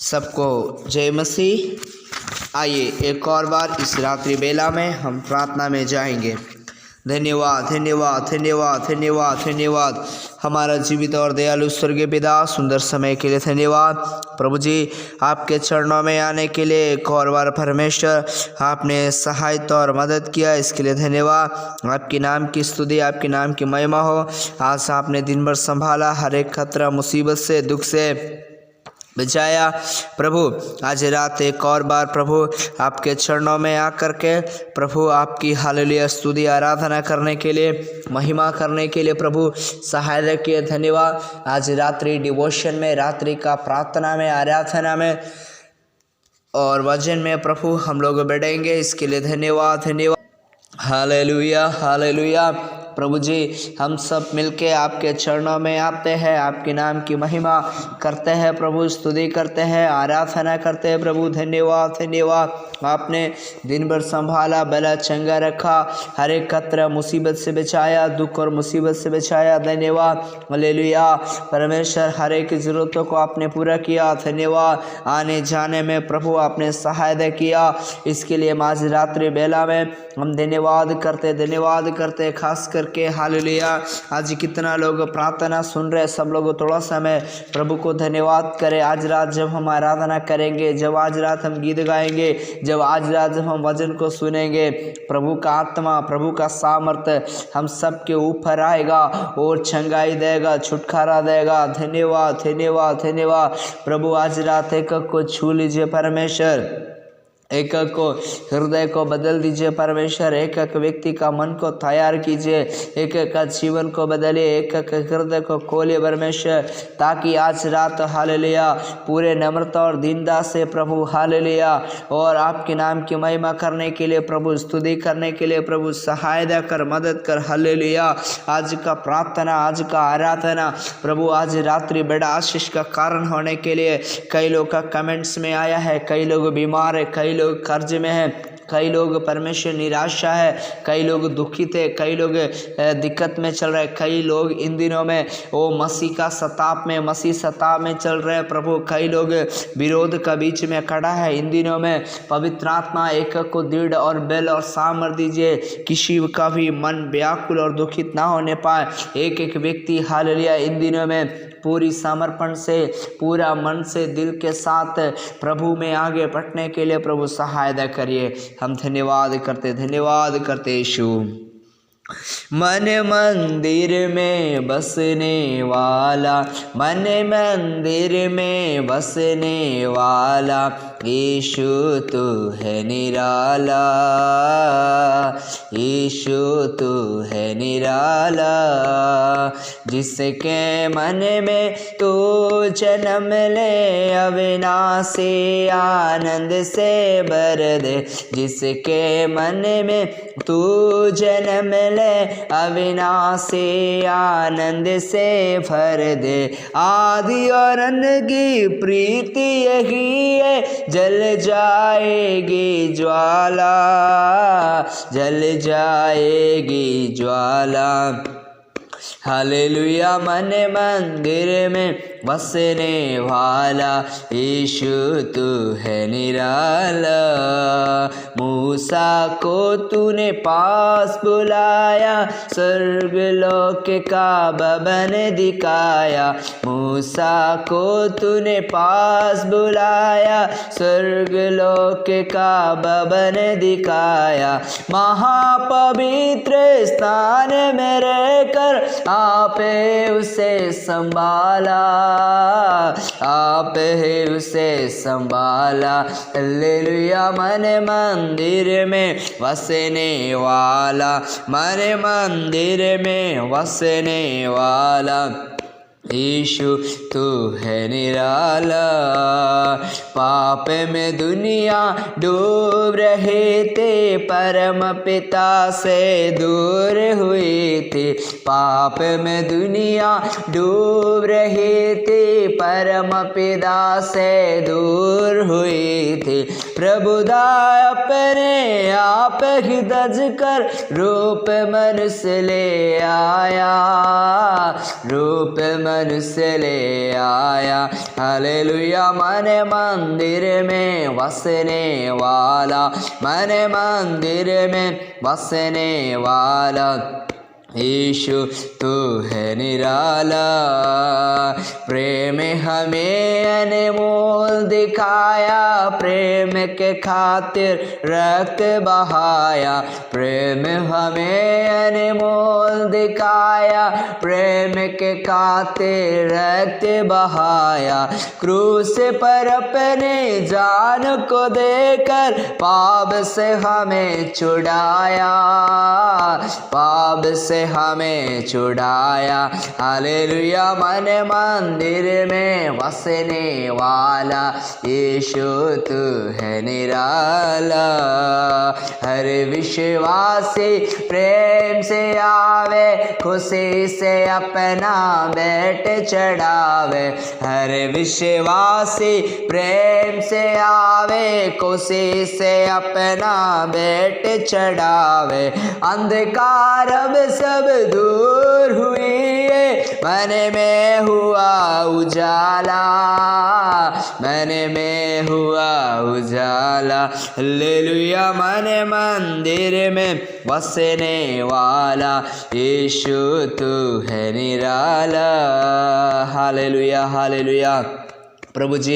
सबको जय मसीह। आइए एक और बार इस रात्रि बेला में हम प्रार्थना में जाएंगे। धन्यवाद धन्यवाद धन्यवाद धन्यवाद धन्यवाद हमारा जीवित और दयालु स्वर्गीय पिता, सुंदर समय के लिए धन्यवाद। प्रभु जी, आपके चरणों में आने के लिए एक और बार परमेश्वर आपने सहायता और मदद किया, इसके लिए धन्यवाद। आपके नाम की स्तुति, आपके नाम की महिमा हो। आज आपने दिन भर संभाला, हर एक खतरा, मुसीबत से, दुख से बचाया। प्रभु आज रात एक और बार प्रभु आपके चरणों में आकर के प्रभु आपकी हालेलुया स्तुति आराधना करने के लिए, महिमा करने के लिए प्रभु सहायता किए, धन्यवाद। आज रात्रि डिवोशन में, रात्रि का प्रार्थना में, आराधना में और वचन में प्रभु हम लोग बैठेंगे, इसके लिए धन्यवाद धन्यवाद। Hallelujah hallelujah. प्रभु जी, हम सब मिलके आपके चरणों में आते हैं, आपके नाम की महिमा करते हैं प्रभु, स्तुति करते हैं, आराधना करते हैं प्रभु। धन्यवाद धन्यवाद, आपने दिन भर संभाला, भला चंगा रखा, हर एक खतरा मुसीबत से बचाया, दुख और मुसीबत से बचाया। धन्यवाद हालेलुया। परमेश्वर हर एक ज़रूरतों को आपने पूरा किया, धन्यवाद। आने जाने में प्रभु आपने सहायता किया, इसके लिए आज रात्रि बेला में हम धन्यवाद करते खास करके हालेलुया। आज कितना लोग प्रार्थना सुन रहे, सब लोग थोड़ा समय प्रभु को धन्यवाद करें। आज रात जब हम आराधना करेंगे, जब आज रात हम गीत गाएंगे, जब आज रात जब हम वचन को सुनेंगे, प्रभु का आत्मा, प्रभु का सामर्थ्य हम सब के ऊपर आएगा और चंगाई देगा, छुटकारा देगा। धन्यवाद धन्यवाद धन्यवाद। प्रभु आज रात एक को छू लीजिए परमेश्वर, एक को हृदय को बदल दीजिए परमेश्वर, एक व्यक्ति का मन को तैयार कीजिए, एक का जीवन को बदलिए, एक हृदय को खोलिए परमेश्वर, ताकि आज रात हालेलुया पूरे नम्रता और दीनता से प्रभु हालेलुया और आपके नाम की महिमा करने के लिए प्रभु, स्तुति करने के लिए प्रभु सहायता कर, मदद कर। हालेलुया। आज का प्रार्थना, आज का आराधना प्रभु आज रात्रि बड़ा आशीष का कारण होने के लिए कई लोग का कमेंट्स में आया है, कई लोग बीमार है, कई लोग कर्ज में है, कई लोग परमेश्वर निराशा है, कई लोग दुखित है, कई लोग दिक्कत में चल रहे हैं, कई लोग इन दिनों में वो मसीह का सताप में, मसीह सताप में चल रहे हैं प्रभु, कई लोग विरोध का बीच में खड़ा है। इन दिनों में पवित्र आत्मा एक को दृढ़ और बल और सामर्थ दीजिए, किसी का भी मन व्याकुल और दुखित ना होने पाए। एक एक व्यक्ति हालेलुया इन दिनों में पूरी समर्पण से, पूरा मन से, दिल के साथ प्रभु में आगे बढ़ने के लिए प्रभु सहायता करिए। हम धन्यवाद करते यीशु। मन मंदिर में बसने वाला, मन मंदिर में बसने वाला, यीशु तू है निराला, यीशु तू है निराला। जिसके मन में तू जन्म ले, अविनाशी आनंद से भर दे, जिसके मन में तू जन्म ले, अविनाशी आनंद से भर दे। आदि और अंत की प्रीति यही है, जल जाएगी ज्वाला, जल जाएगी ज्वाला। हालेलुया। मन मंदिर में बसने वाला, यीशु तू है निराला। मूसा को तूने पास बुलाया, स्वर्ग लोक का भवन दिखाया। मूसा को तूने पास बुलाया, स्वर्ग लोक का भवन दिखाया। महापवित्र स्थान में रहकर आपे उसे संभाला, आप है उसे संभाला। हालेलुया। मन मंदिर में बसने वाला, मन मंदिर में बसने वाला, यीशु तू है निराला। पाप में दुनिया डूब रहे थे, परम पिता से दूर हुई थी। पाप में दुनिया डूब रहे थे, परम पिता से दूर हुई थी। प्रभु दाय अपने आप ही दज कर रूप मनुष्य ले आया, रूप मनुष्य ले आया। हालेलुया। मन मंदिर में वसने वाला, मन मंदिर में वसने वाला, यीशु तू है निराला। प्रेम हमें अनमोल दिखाया, प्रेम के खातिर रक्त बहाया, प्रेम हमें अनमोल दिखाया, प्रेम के खातिर रक्त बहाया। क्रूस पर अपने जान को देकर पाप से हमें छुड़ाया, पाप से हमें छुड़ाया। हालेलुया। मन मंदिर में वसने वाला, यीशु तू है निराला। हर विश्वासी प्रेम से आवे, खुशी से अपना भेंट चढ़ावे। हर विश्वासी प्रेम से आवे, खुशी से अपना भेंट चढ़ावे। अंधकार अब सब दूर हुई है, मन में हुआ उजाला, मन में हुआ उजाला। हालेलुया। मन मंदिर में वसने वाला, यीशु तू है निराला। Hallelujah, hallelujah. प्रभु जी,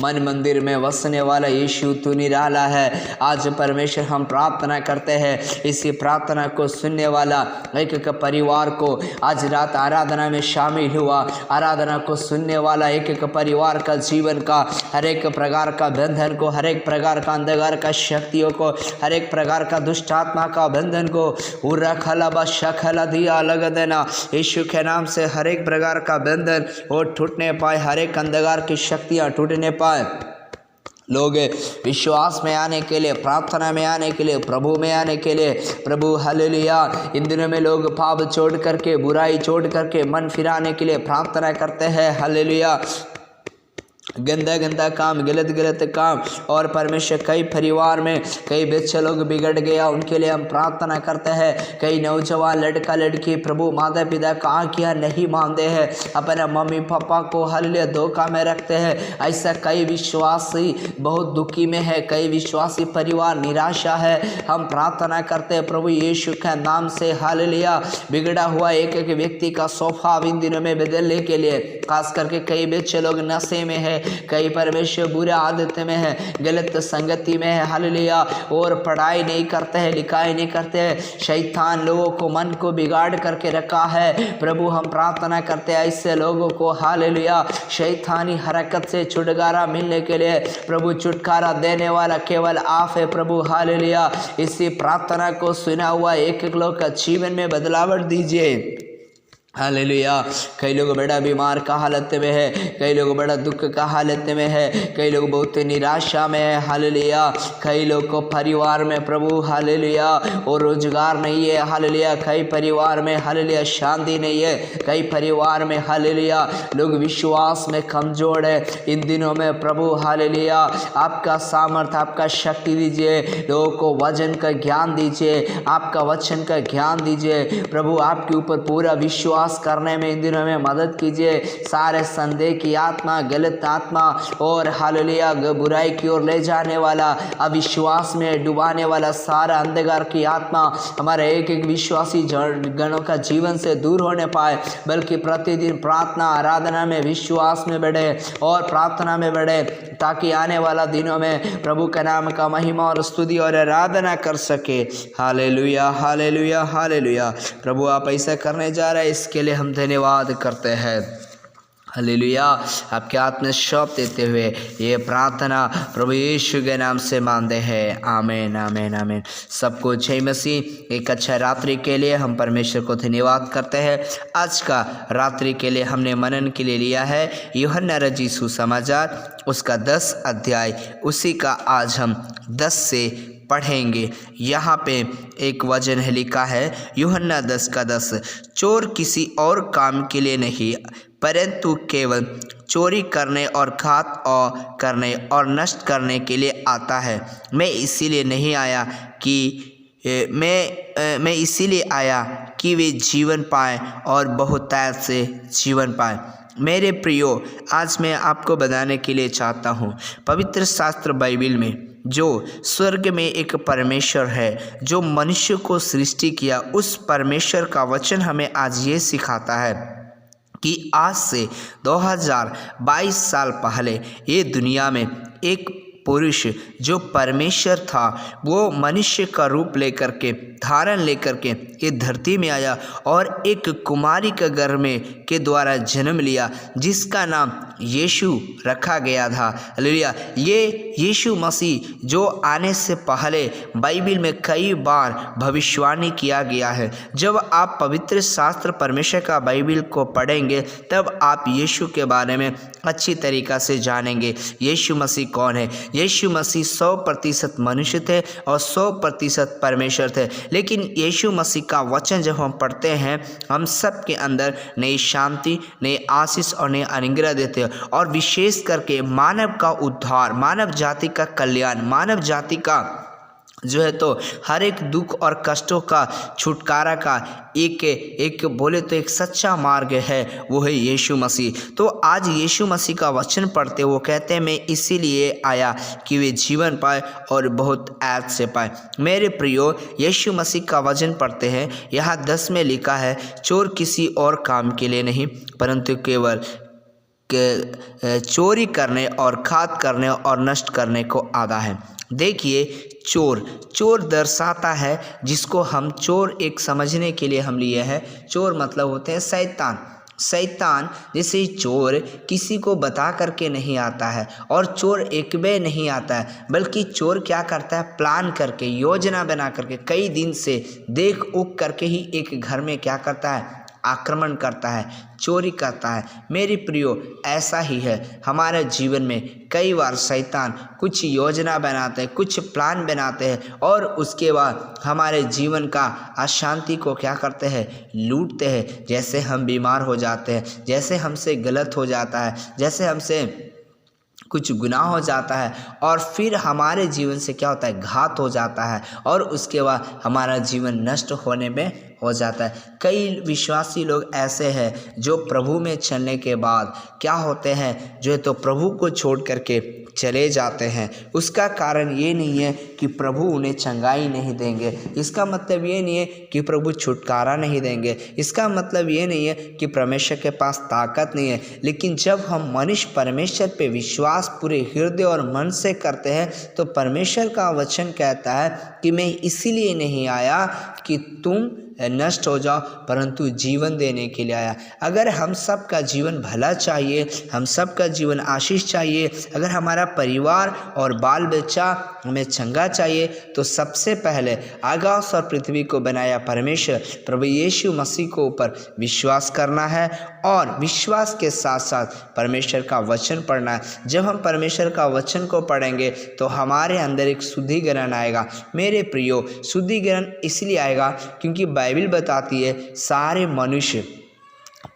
मन मंदिर में वसने वाला यीशु तू निराला है। आज परमेश्वर हम प्रार्थना करते हैं, इसी प्रार्थना को सुनने वाला एक एक परिवार को आज रात आराधना में शामिल हुआ, आराधना को सुनने वाला एक एक परिवार का जीवन का हर एक प्रकार का बंधन को, हर एक प्रकार का अंधकार का शक्तियों को, हर एक प्रकार का दुष्ट आत्मा का बंधन को उर्रा खला ब शखला दिया लग देना। यीशु के नाम से हर एक प्रकार का बंधन और टूटने पाए, हर एक अंधकार की शक्तियाँ टूटने पाए। लोग विश्वास में आने के लिए, प्रार्थना में आने के लिए, प्रभु में आने के लिए, प्रभु हालेलुया। इन दिनों में लोग पाप छोड़ करके, बुराई छोड़ करके मन फिराने के लिए प्रार्थना करते हैं। हालेलुया। गंदा गंदा काम, गलत गलत काम, और परमेश्वर कई परिवार में कई बच्चे लोग बिगड़ गया, उनके लिए हम प्रार्थना करते हैं। कई नौजवान लड़का लड़की प्रभु माता पिता का आज्ञा नहीं मानते हैं, अपने मम्मी पापा को हालेलुया धोखा में रखते हैं। ऐसा कई विश्वासी बहुत दुखी में है, कई विश्वासी परिवार निराशा है। हम प्रार्थना करते हैं प्रभु यीशु के नाम से हालेलुया। बिगड़ा हुआ एक एक व्यक्ति का स्वभाव इन दिनों में बदलने के लिए, खास करके कई बच्चे लोग नशे में है, कई परमेश्वर बुरे आदत में है, गलत संगति में है हालेलुया, और पढ़ाई नहीं करते हैं, लिखाई नहीं करते हैं। शैतान लोगों को मन को बिगाड़ करके रखा है। प्रभु हम प्रार्थना करते हैं ऐसे लोगों को हालेलुया शैतानी हरकत से छुटकारा मिलने के लिए। प्रभु छुटकारा देने वाला केवल आप है प्रभु हालेलुया। इसी प्रार्थना को सुना हुआ एक एक लोग का जीवन में बदलाव दीजिए हालेलुया। कई लोग बड़ा बीमार का हालत में है, कई लोग बड़ा दुख का हालत में है, कई लोग बहुत निराशा में है हालेलुया। कई लोग को परिवार में प्रभु हालेलुया और रोजगार नहीं है हालेलुया। कई परिवार में हालेलुया शांति नहीं है, कई परिवार में हालेलुया लोग विश्वास में कमजोर है। इन दिनों में प्रभु हालेलुया आपका सामर्थ्य, आपका शक्ति दीजिए, लोगों को वचन का ज्ञान दीजिए, आपका वचन का ज्ञान दीजिए प्रभु। आपके ऊपर पूरा विश्वास करने में इन दिनों में मदद कीजिए। सारे संदेह की आत्मा, गलत आत्मा और हालेलुया बुराई की ओर ले जाने वाला, अविश्वास में डुबाने वाला सारा अंधकार की आत्मा हमारे एक एक विश्वासी गणों का जीवन से दूर होने पाए, बल्कि प्रतिदिन प्रार्थना आराधना में विश्वास में बढ़े और प्रार्थना में बढ़े, ताकि आने वाला दिनों में प्रभु के नाम का महिमा और स्तुति और आराधना कर सके। Hallelujah hallelujah hallelujah. प्रभु आप ऐसा करने जा रहे हैं, इसके लिए हम धन्यवाद करते हैं। हालेलुया। आपके हाथ में सौंप देते हुए ये प्रार्थना प्रभु यीशु के नाम से मांगते हैं, आमीन आमीन आमीन। सबको जय मसीह। एक अच्छा रात्रि के लिए हम परमेश्वर को धन्यवाद करते हैं। आज का रात्रि के लिए हमने मनन के लिए लिया है यूहन्ना रचित सुसमाचार उसका 10 अध्याय, उसी का आज हम 10 से पढ़ेंगे। यहाँ पे एक वचन है लिखा है यूहन्ना 10 का 10, चोर किसी और काम के लिए नहीं परंतु केवल चोरी करने और घात और करने और नष्ट करने के लिए आता है। मैं इसीलिए नहीं आया कि मैं इसीलिए आया कि वे जीवन पाएं और बहुतायत से जीवन पाएं। मेरे प्रियो, आज मैं आपको बताने के लिए चाहता हूँ पवित्र शास्त्र बाइबिल में जो स्वर्ग में एक परमेश्वर है जो मनुष्य को सृष्टि किया, उस परमेश्वर का वचन हमें आज ये सिखाता है कि आज से 2022 साल पहले ये दुनिया में एक पुरुष जो परमेश्वर था वो मनुष्य का रूप लेकर के, धारण लेकर के ये धरती में आया और एक कुमारी के गर्भ में के द्वारा जन्म लिया जिसका नाम यीशु रखा गया था। हालेलुया। ये यीशु मसीह जो आने से पहले बाइबिल में कई बार भविष्यवाणी किया गया है। जब आप पवित्र शास्त्र परमेश्वर का बाइबिल को पढ़ेंगे तब आप यीशु के बारे में अच्छी तरीक़ा से जानेंगे यीशु मसीह कौन है। यीशु मसीह 100% मनुष्य थे और 100% परमेश्वर थे। लेकिन यीशु मसीह का वचन जब हम पढ़ते हैं हम सब के अंदर नई शांति, नई आशीष और नई अनुग्रह देते हैं और विशेष करके मानव का उद्धार, मानव जाति का कल्याण, मानव जाति का जो है तो हर एक दुख और कष्टों का छुटकारा का एक बोले तो एक सच्चा मार्ग है, वो है यीशु मसीह। तो आज यीशु मसीह का वचन पढ़ते वो कहते हैं मैं इसीलिए आया कि वे जीवन पाए और बहुत ऐश से पाए। मेरे प्रियो, यीशु मसीह का वचन पढ़ते हैं, यहाँ 10 में लिखा है चोर किसी और काम के लिए नहीं परंतु केवल चोरी करने और घात करने और नष्ट करने को आता है। देखिए, चोर दर्शाता है जिसको हम चोर एक समझने के लिए हम लिए हैं। चोर मतलब होते हैं शैतान। जैसे चोर किसी को बता करके नहीं आता है और चोर एक बे नहीं आता है, बल्कि चोर क्या करता है, प्लान करके, योजना बना करके, कई दिन से देख उक करके ही एक घर में क्या करता है, आक्रमण करता है, चोरी करता है। मेरी प्रियो, ऐसा ही है हमारे जीवन में। कई बार शैतान कुछ योजना बनाते हैं, कुछ प्लान बनाते हैं और उसके बाद हमारे जीवन का अशांति को क्या करते हैं, लूटते हैं। जैसे हम बीमार हो जाते हैं, जैसे हमसे गलत हो जाता है, जैसे हमसे कुछ गुनाह हो जाता है और फिर हमारे जीवन से क्या होता है, घात हो जाता है और उसके बाद हमारा जीवन नष्ट होने में हो जाता है। कई विश्वासी लोग ऐसे हैं जो प्रभु में चलने के बाद क्या होते हैं, जो है तो प्रभु को छोड़ करके चले जाते हैं। उसका कारण ये नहीं है कि प्रभु उन्हें चंगाई नहीं देंगे, इसका मतलब ये नहीं है कि प्रभु छुटकारा नहीं देंगे, इसका मतलब ये नहीं है कि परमेश्वर के पास ताकत नहीं है। लेकिन जब हम मनुष्य परमेश्वर पे विश्वास पूरे हृदय और मन से करते हैं तो परमेश्वर का वचन कहता है कि मैं इसीलिए नहीं आया कि तुम नष्ट हो जाओ परंतु जीवन देने के लिए आया। अगर हम सब का जीवन भला चाहिए, हम सब का जीवन आशीष चाहिए, अगर हमारा परिवार और बाल बच्चा हमें चंगा चाहिए तो सबसे पहले आकाश और पृथ्वी को बनाया परमेश्वर प्रभु यीशु मसीह को ऊपर विश्वास करना है और विश्वास के साथ साथ परमेश्वर का वचन पढ़ना है। जब हम परमेश्वर का वचन को पढ़ेंगे तो हमारे अंदर एक शुद्धिकरण आएगा। मेरे प्रियो, शुद्धिकरण इसलिए आएगा क्योंकि बाइबिल बताती है सारे मनुष्य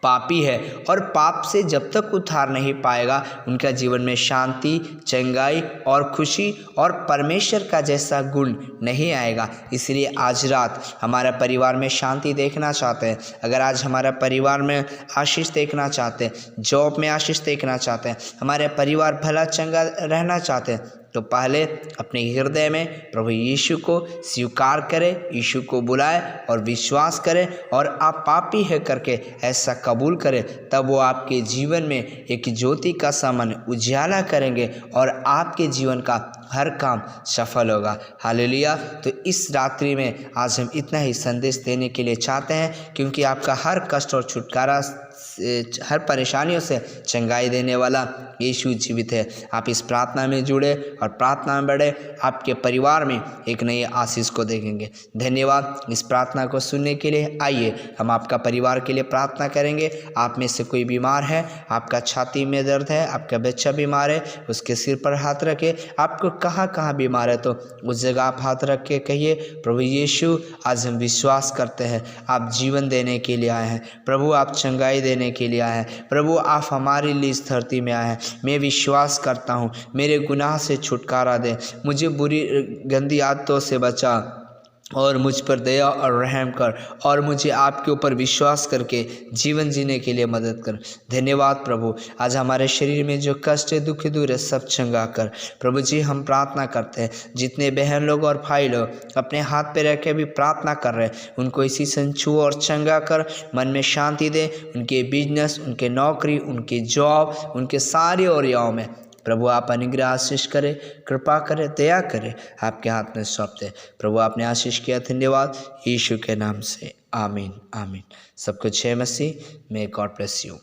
पापी है और पाप से जब तक उद्धार नहीं पाएगा उनका जीवन में शांति, चंगाई और खुशी और परमेश्वर का जैसा गुण नहीं आएगा। इसलिए आज रात हमारा परिवार में शांति देखना चाहते हैं, अगर आज हमारा परिवार में आशीष देखना चाहते हैं, जॉब में आशीष देखना चाहते हैं, हमारे परिवार भला चंगा रहना चाहते हैं तो पहले अपने हृदय में प्रभु यीशु को स्वीकार करें, यीशु को बुलाएं और विश्वास करें और आप पापी है करके ऐसा कबूल करें। तब वो आपके जीवन में एक ज्योति का समान उजाला करेंगे और आपके जीवन का हर काम सफल होगा। हालेलुया। तो इस रात्रि में आज हम इतना ही संदेश देने के लिए चाहते हैं क्योंकि आपका हर कष्ट और छुटकारा, हर परेशानियों से चंगाई देने वाला यीशु जीवित है। आप इस प्रार्थना में जुड़े और प्रार्थना में बढ़े, आपके परिवार में एक नई आशीष को देखेंगे। धन्यवाद इस प्रार्थना को सुनने के लिए। आइए हम आपका परिवार के लिए प्रार्थना करेंगे। आप में से कोई बीमार है, आपका छाती में दर्द है, आपका बच्चा बीमार है, उसके सिर पर हाथ रखे। आपको कहाँ कहाँ बीमार है तो उस जगह आप हाथ रख के कहिए, प्रभु यीशु आज हम विश्वास करते हैं आप जीवन देने के लिए आए हैं, प्रभु आप चंगाई देने के लिए आए हैं, प्रभु आप हमारे लिए इस धरती में आए हैं। मैं विश्वास करता हूँ मेरे गुनाह से छुटकारा दे, मुझे बुरी गंदी आदतों से बचा, और मुझ पर दया और रहम कर और मुझे आपके ऊपर विश्वास करके जीवन जीने के लिए मदद कर। धन्यवाद प्रभु, आज हमारे शरीर में जो कष्ट है, दुख दूर है, सब चंगा कर। प्रभु जी हम प्रार्थना करते हैं, जितने बहन लोग और भाई लोग अपने हाथ पे रह के भी प्रार्थना कर रहे हैं, उनको इसी छू और चंगा कर, मन में शांति दे। उनके बिजनेस, उनके नौकरी, उनकी जॉब, उनके सारे ओरियाओं में प्रभु आप अनुग्रह आशीष करें, कृपा करें, दया करें, आपके हाथ में सौंपते। प्रभु आपने आशीष किया, धन्यवाद यीशु के नाम से, आमीन आमीन। सबको जय मसीह। May God bless you.